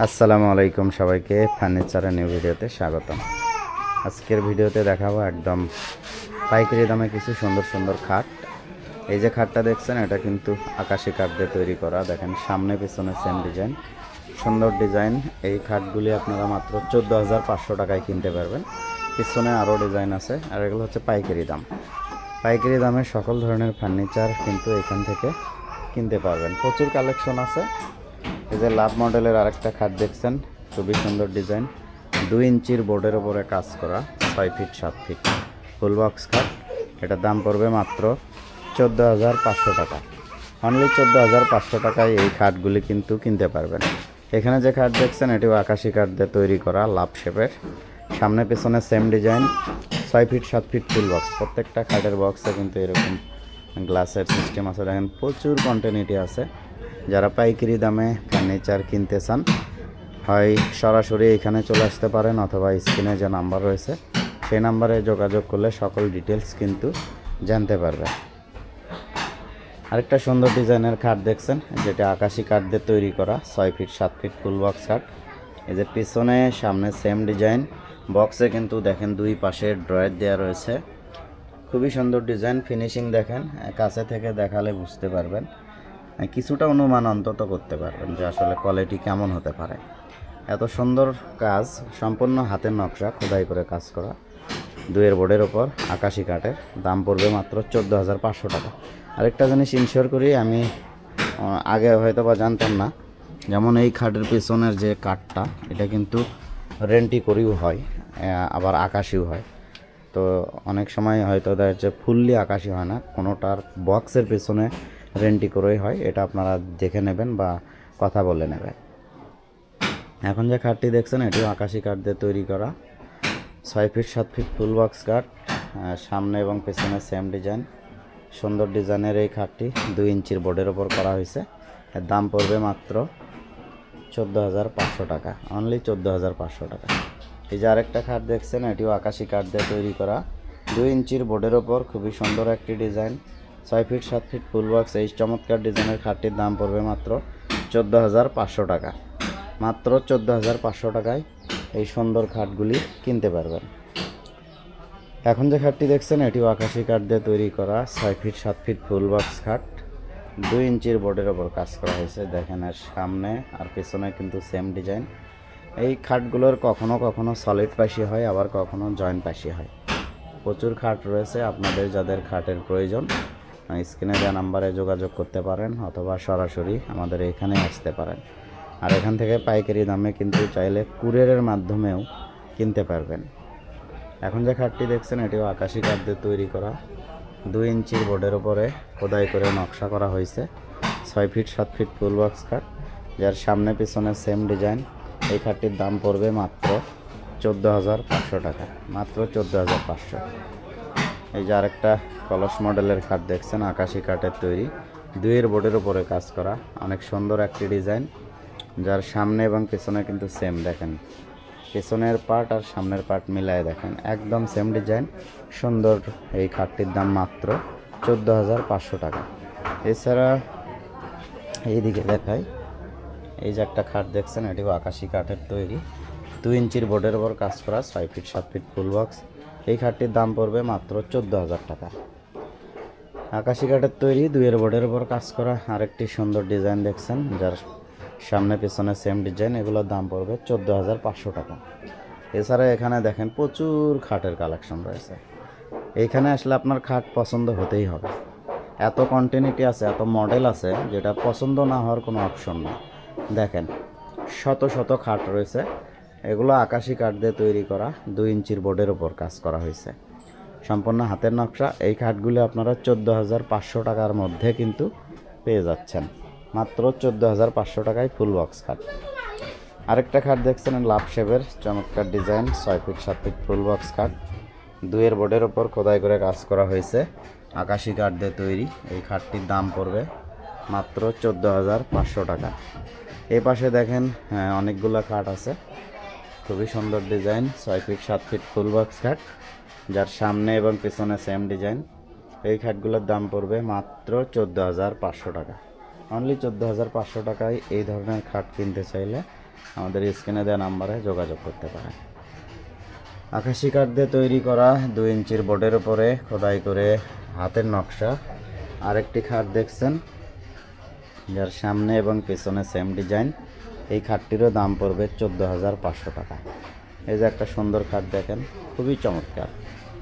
আসসালামু আলাইকুম সবাইকে ফার্নিচারের নিউ ভিডিওতে স্বাগতম। আজকের ভিডিওতে দেখাবো একদম পাইকারি দামে কিছু সুন্দর সুন্দর খাট। এই যে খাটটা দেখছেন এটা কিন্তু আকাশি কাঠ দিয়ে তৈরি করা। দেখেন সামনে পিছনে সেম ডিজাইন, সুন্দর ডিজাইন। এই খাটগুলি আপনারা মাত্র 14,500 টাকায় কিনতে পারবেন। পিছনে আরও ডিজাইন আছে, আর এগুলো হচ্ছে পাইকারি দাম। পাইকারি দামে সকল ধরনের ফার্নিচার কিন্তু এখান থেকে কিনতে পারবেন। প্রচুর কালেকশন আছে। এই যে লাভ মডেলের আরেকটা খাট দেখছেন, খুবই সুন্দর ডিজাইন, 2 ইঞ্চির বোর্ডের ওপরে কাজ করা, 6 ফিট 7 ফিট ফুল বক্স খাট। এটার দাম পড়বে মাত্র 14,500 টাকা। অনলি 14,500 টাকায় এই খাটগুলি কিন্তু কিনতে পারবেন। এখানে যে খাট দেখছেন এটিও আকাশি কাঠ দিয়ে তৈরি করা, লাভ শেপের, সামনে পেছনে same design, 6 feet 7 feet full box. প্রত্যেকটা খাটের বক্সে কিন্তু এরকম গ্লাসের সিস্টেম আছে। দেখেন প্রচুর কন্টিনিউটি আছে। যারা পাইকারি দামে ফার্নিচার কিনতে চান, হয় সরাসরি এখানে চলে আসতে পারেন, অথবা স্ক্রিনে যে নাম্বার রয়েছে সেই নাম্বারে যোগাযোগ করলে সকল ডিটেলস কিন্তু জানতে পারবেন। আরেকটা সুন্দর ডিজাইনের খাট দেখছেন, যেটা আকাশি কাঠ দিয়ে তৈরি করা, 6 ফিট 7 ফিট ফুল বক্স খাট। এই যে পিছনে সামনে সেম ডিজাইন, বক্সে কিন্তু দেখেন দুই পাশে ড্রয়ার দেওয়া রয়েছে। খুবই সুন্দর ডিজাইন, ফিনিশিং দেখেন, কাছে থেকে দেখালে বুঝতে পারবেন, কিছুটা অনুমান অন্তত করতে পারবেন যে আসলে কোয়ালিটি কেমন হতে পারে। এত সুন্দর কাজ, সম্পূর্ণ হাতের নকশা খোদাই করে কাজ করা, 2 বোর্ডের ওপর আকাশি কাঠের। দাম পড়বে মাত্র 14,500 টাকা। আরেকটা জিনিস ইনশিওর করি, আমি আগে হয়তো বা জানতাম না, যেমন এই খাটের পেছনের যে কাঠটা এটা কিন্তু রেন্টি করিও হয়, আবার আকাশিও হয়। তো অনেক সময় হয়তো দেখা যাচ্ছে ফুললি আকাশি হয় না, কোনোটার বক্সের পেছনে রেন্টি করেই হয়। এটা আপনারা দেখে নেবেন বা কথা বলে নেবেন। এখন যে খাটটি দেখছেন এটিও আকাশি কাঠ দিয়ে তৈরি করা, 6 ফিট 7 ফিট ফুল বক্স কাঠ, সামনে এবং পেছনে সেম ডিজাইন। সুন্দর ডিজাইনের এই খাটটি 2 ইঞ্চির বোর্ডের ওপর করা হয়েছে। এর দাম পড়বে মাত্র 14,500 টাকা, অনলি 14,500 টাকা। এই যে আরেকটা খাট দেখছেন এটিও আকাশি কাঠ দিয়ে তৈরি করা, 2 ইঞ্চির বোর্ডের ওপর, খুবই সুন্দর একটি design, 6 feet 7 feet full box. এই চমৎকার ডিজাইনের খাটটির দাম পড়বে মাত্র 14,500 টাকা। মাত্র 14,500 টাকায় এই সুন্দর খাটগুলি কিনতে পারবেন। এখন যে খাটটি দেখছেন এটিও আকাশি কাঠ দিয়ে তৈরি করা, 6 ফিট 7 ফিট ফুল বক্স খাট, 2 ইঞ্চির বোর্ডের ওপর কাজ করা হয়েছে। দেখেন এর সামনে আর পেছনে কিন্তু সেম ডিজাইন। এই খাটগুলোর কখনো কখনো সলিড পাশি হয়, আবার কখনো জয়েন্ট পাশি হয়। প্রচুর খাট রয়েছে, আপনাদের যাদের খাটের প্রয়োজন স্ক্রিনে দেওয়া নাম্বারে যোগাযোগ করতে পারেন, অথবা সরাসরি আমাদের এখানে আসতে পারেন। আর এখান থেকে পাইকারি দামে কিন্তু চাইলে কুরিয়ারের মাধ্যমেও কিনতে পারবেন। এখন যে খাটটি দেখছেন এটিও আকাশি কাঠ দিয়ে তৈরি করা, 2 ইঞ্চির বোর্ডের ওপরে খোদাই করে নকশা করা হয়েছে, 6 ফিট 7 ফিট ফুল বক্স খাট, যার সামনে পিছনে সেম ডিজাইন। এই খাটটির দাম পড়বে মাত্র 14,500 টাকা, মাত্র 14,500। এই যে আরেকটা কলস মডেলের খাট দেখছেন, আকাশি কাঠের তৈরি, 2 বোর্ডের ওপরে কাজ করা, অনেক সুন্দর একটি ডিজাইন, যার সামনে এবং পেছনে কিন্তু সেম। দেখেন পেছনের পার্ট আর সামনের পার্ট মিলায় দেখেন একদম সেম ডিজাইন, সুন্দর। এই খাটটির দাম মাত্র 14,500 টাকা। এছাড়া এইদিকে দেখাই, এই যে একটা খাট দেখছেন এটিও আকাশি কাঠের তৈরি, 2 ইঞ্চির বোর্ডের ওপর কাজ করা, 6 ফিট 7 ফিট ফুল বক্স। এই খাটটির দাম পড়বে মাত্র 14,000 টাকা। আকাশি কাঠের তৈরি, 2 বোর্ডের ওপর কাজ করা আরেকটি সুন্দর ডিজাইন দেখছেন, যার সামনে পেছনে সেম ডিজাইন। এগুলোর দাম পড়বে 14,500 টাকা। এছাড়া এখানে দেখেন প্রচুর খাটের কালেকশন রয়েছে। এইখানে আসলে আপনার খাট পছন্দ হতেই হবে, এত কন্টিনিউটি আছে, এত মডেল আছে, যেটা পছন্দ না হওয়ার কোনো অপশন নেই। দেখেন শত শত খাট রয়েছে, এগুলো আকাশি কাঠ দিয়ে তৈরি করা, 2 ইঞ্চির বোর্ডের ওপর কাজ করা হয়েছে, সম্পূর্ণ হাতের নকশা। এই খাটগুলি আপনারা 14,500 টাকার মধ্যে কিন্তু পেয়ে যাচ্ছেন, মাত্র 14,500 টাকায় ফুল বক্স খাট। আরেকটা খাট দেখছেন লাভ শেপের, চমৎকার design, 6 feet 7 feet full box খাট, 2 বোর্ডের ওপর খোদাই করে কাজ করা হয়েছে, আকাশি কাঠ দিয়ে তৈরি। এই খাটটির দাম পড়বে মাত্র 14,500 টাকা। এই পাশে দেখেন অনেকগুলো খাট আছে, খুবই সুন্দর design, 6 feet 7 feet full box খাট, যার সামনে এবং পেছনে সেম ডিজাইন। এই খাটগুলোর দাম পড়বে মাত্র 14,500 টাকা। অনলি 14,500 টাকায় এই ধরনের খাট কিনতে চাইলে আমাদের স্ক্রিনে দেওয়া নাম্বারে যোগাযোগ করতে পারেন। আকাশি কাঠ দিয়ে তৈরি করা 2 ইঞ্চির বোর্ডের উপরে খোদাই করে হাতের নকশা আরেকটি খাট দেখছেন, যার সামনে এবং পেছনে সেম ডিজাইন। এই খাটটিরও দাম পড়বে 14,500 টাকা। এই যে একটা সুন্দর খাট দেখেন, খুবই চমৎকার,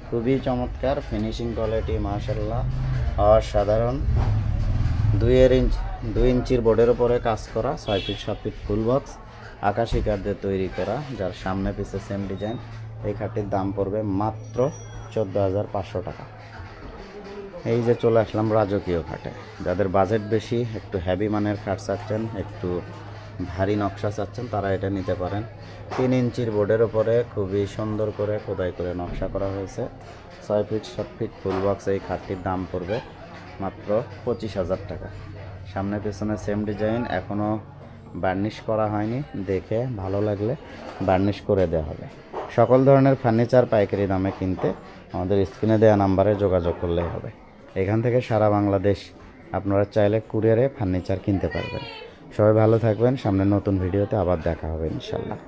খুবই চমৎকার, ফিনিশিং কোয়ালিটি মাশাআল্লাহ অসাধারণ। 2 ইঞ্চির বোর্ডের উপরে কাজ করা, 6 ফিট 7 ফিট ফুল বক্স আকাশি কাঠ দিয়ে তৈরি করা, যার সামনে পিছে সেম ডিজাইন। এই খাটটির দাম পড়বে মাত্র 14,500 টাকা। এই যে চলে আসলাম রাজকীয় খাটে। যাদের বাজেট বেশি, একটু হেভি মানের খাট চাচ্ছেন, একটু ভারী নকশা চাচ্ছেন, তারা এটা নিতে পারেন। 3 ইঞ্চির বোর্ডের ওপরে খুবই সুন্দর করে খোদাই করে নকশা করা হয়েছে, 6 ফিট 7 ফিট ফুল বক্স। এই খাটটির দাম পড়বে মাত্র 25,000 টাকা। সামনে পেছনে সেম ডিজাইন, এখনও বার্নিশ করা হয়নি, দেখে ভালো লাগলে বার্নিশ করে দেওয়া হবে। সকল ধরনের ফার্নিচার পাইকারি দামে কিনতে আমাদের স্ক্রিনে দেওয়া নাম্বারে যোগাযোগ করলেই হবে। এখান থেকে সারা বাংলাদেশ আপনারা চাইলে কুরিয়ারে ফার্নিচার কিনতে পারবেন। সবাই ভালো থাকবেন, সামনে নতুন ভিডিওতে আবার দেখা হবে ইনশাল্লাহ।